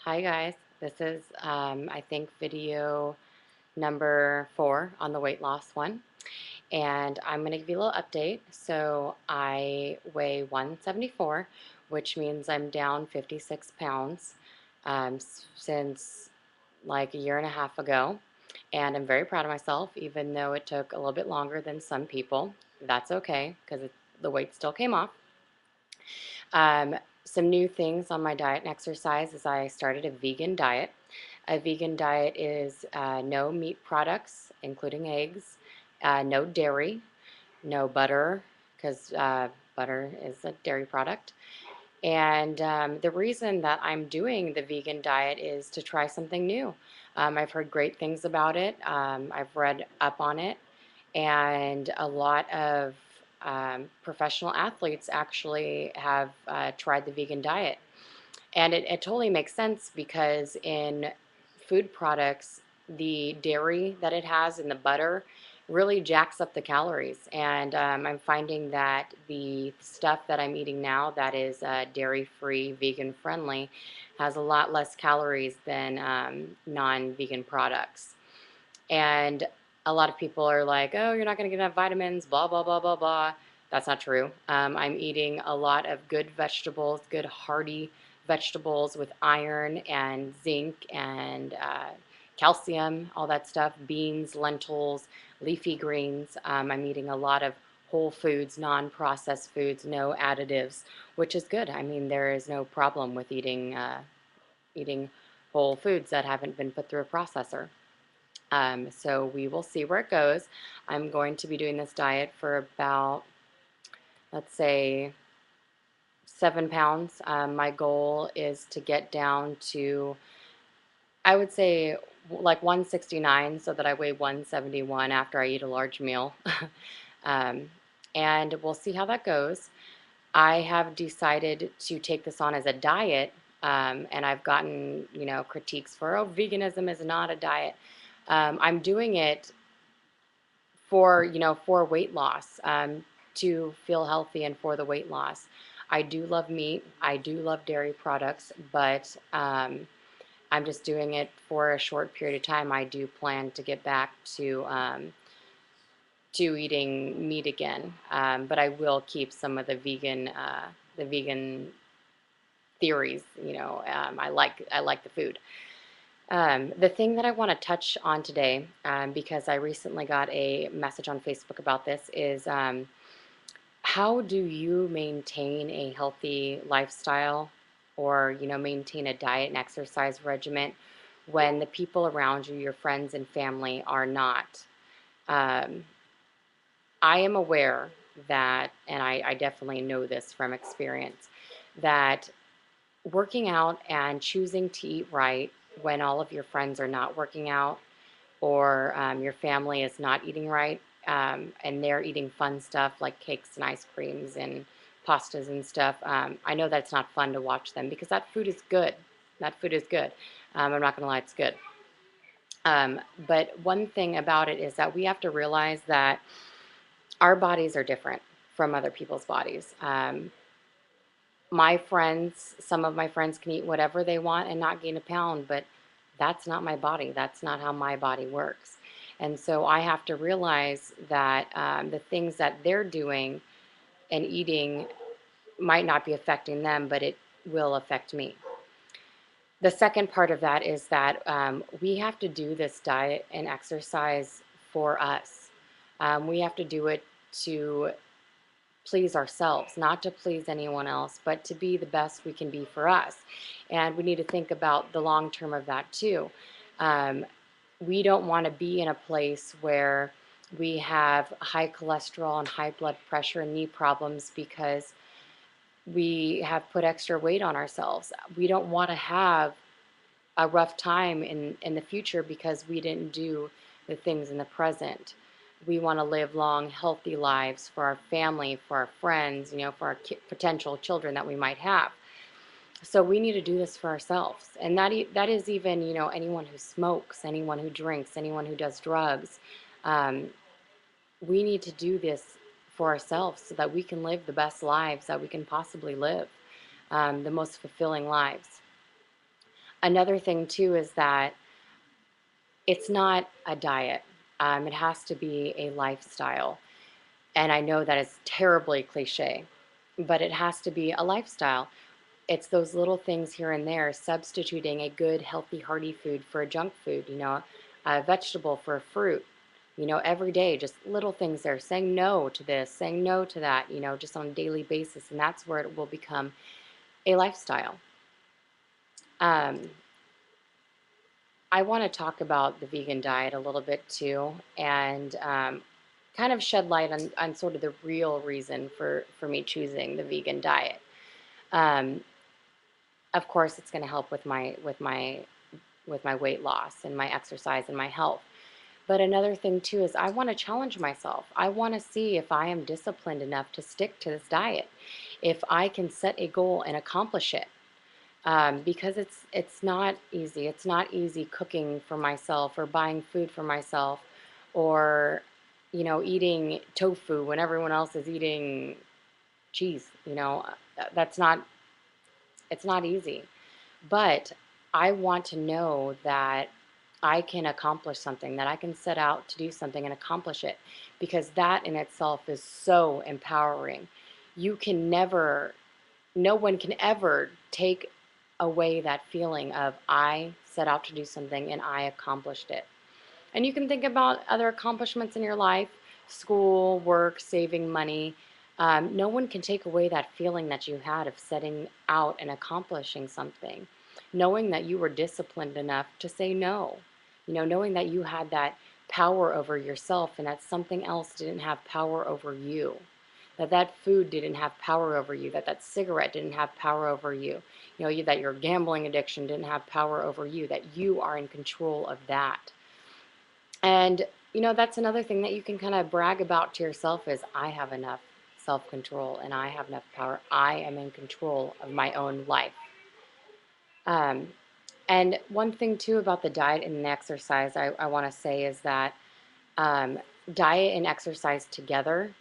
Hi guys, this is I think video number 4 on the weight loss one, and I'm going to give you a little update. So I weigh 174, which means I'm down 56 pounds since like a year and a half ago, and I'm very proud of myself, even though it took a little bit longer than some people. That's okay because the weight still came off. Um, some new things on my diet and exercise is I started a vegan diet. A vegan diet is no meat products, including eggs, no dairy, no butter, because butter is a dairy product. And the reason that I'm doing the vegan diet is to try something new. I've heard great things about it. I've read up on it, and a lot of professional athletes actually have tried the vegan diet. And it totally makes sense because in food products, the dairy that it has and the butter really jacks up the calories. And I'm finding that the stuff that I'm eating now that is dairy-free, vegan-friendly, has a lot less calories than non-vegan products. And a lot of people are like, oh, you're not going to get enough vitamins, blah, blah, blah, blah, blah. That's not true. I'm eating a lot of good vegetables, good hearty vegetables with iron and zinc and calcium, all that stuff, beans, lentils, leafy greens. I'm eating a lot of whole foods, non-processed foods, no additives, which is good. I mean, there is no problem with eating whole foods that haven't been put through a processor. So we will see where it goes. I'm going to be doing this diet for about, let's say, 7 pounds. My goal is to get down to, I would say, like 169, so that I weigh 171 after I eat a large meal. um, and we'll see how that goes. I have decided to take this on as a diet, and I've gotten, critiques for, oh, veganism is not a diet. I'm doing it for weight loss, to feel healthy and for the weight loss. I do love meat. I do love dairy products, but I'm just doing it for a short period of time. I do plan to get back to eating meat again, but I will keep some of the vegan theories. I like the food. The thing that I want to touch on today, because I recently got a message on Facebook about this, is how do you maintain a healthy lifestyle or, maintain a diet and exercise regimen when the people around you, your friends and family, are not? Um, I am aware that, and I definitely know this from experience, that working out and choosing to eat right when all of your friends are not working out, or your family is not eating right, and they're eating fun stuff like cakes and ice creams and pastas and stuff. I know that's not fun to watch them because that food is good. That food is good. I'm not going to lie, it's good. But one thing about it is that we have to realize that our bodies are different from other people's bodies. Some of my friends can eat whatever they want and not gain a pound, but that's not my body. That's not how my body works. And so I have to realize that the things that they're doing and eating might not be affecting them, but it will affect me. The second part of that is that we have to do this diet and exercise for us. We have to do it to please ourselves, not to please anyone else, but to be the best we can be for us. And we need to think about the long term of that too. Um, we don't want to be in a place where we have high cholesterol and high blood pressure and knee problems because we have put extra weight on ourselves. We don't want to have a rough time in the future because we didn't do the things in the present. We want to live long, healthy lives for our family, for our friends, for our potential children that we might have. So we need to do this for ourselves. And that is even, anyone who smokes, anyone who drinks, anyone who does drugs. Um, we need to do this for ourselves so that we can live the best lives that we can possibly live, the most fulfilling lives. Another thing too is that it's not a diet. It has to be a lifestyle. And I know that is terribly cliche, but it has to be a lifestyle. It's those little things here and there, substituting a good, healthy, hearty food for a junk food, a vegetable for a fruit, every day, just little things there, saying no to this, saying no to that, just on a daily basis. And that's where it will become a lifestyle. Um, I want to talk about the vegan diet a little bit too, and kind of shed light on sort of the real reason for me choosing the vegan diet. Um, of course, it's going to help with my weight loss and my exercise and my health. But another thing too is I want to challenge myself. I want to see if I am disciplined enough to stick to this diet, if I can set a goal and accomplish it. Because it's not easy. It's not easy cooking for myself or buying food for myself, or eating tofu when everyone else is eating cheese. That's not it's not easy. But I want to know that I can accomplish something, that I can set out to do something and accomplish it, because that in itself is so empowering. You can never, no one can ever take away that feeling of I set out to do something and I accomplished it. And you can think about other accomplishments in your life, school, work, saving money. No one can take away that feeling that you had of setting out and accomplishing something, knowing that you were disciplined enough to say no, knowing that you had that power over yourself and that something else didn't have power over you, that food didn't have power over you, that cigarette didn't have power over you, that your gambling addiction didn't have power over you, that you are in control of that. And that's another thing that you can kind of brag about to yourself is I have enough self-control and I have enough power. I am in control of my own life. Um, and one thing too about the diet and the exercise I want to say is that um, diet and exercise together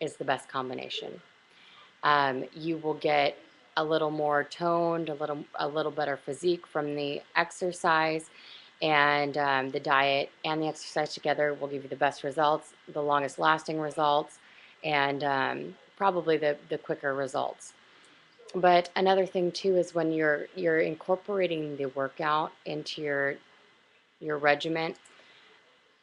is the best combination. You will get a little more toned, a little better physique from the exercise, and the diet and the exercise together will give you the best results, the longest lasting results, and probably the quicker results. But another thing too is when you're incorporating the workout into your regimen,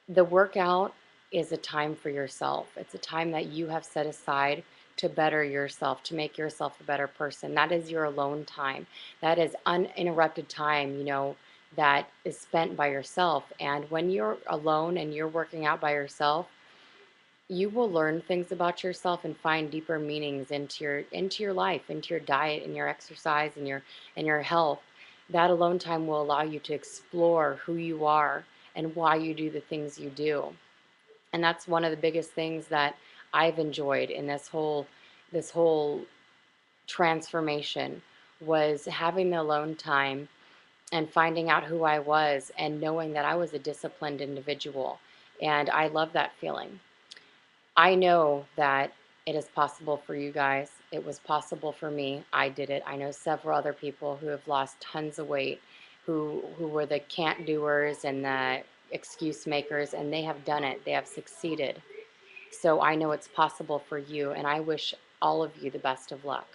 the workout is a time for yourself. It's a time that you have set aside to better yourself, to make yourself a better person. That is your alone time. That is uninterrupted time, that is spent by yourself. And when you're alone and you're working out by yourself, you will learn things about yourself and find deeper meanings into your life, into your diet and your exercise and your health. That alone time will allow you to explore who you are and why you do the things you do. And that's one of the biggest things that I've enjoyed in this whole transformation, was having the alone time and finding out who I was and knowing that I was a disciplined individual. And I love that feeling. I know that it is possible for you guys. It was possible for me. I did it. I know several other people who have lost tons of weight, who were the can't doers and the excuse makers, and they have done it. They have succeeded. So I know it's possible for you, and I wish all of you the best of luck.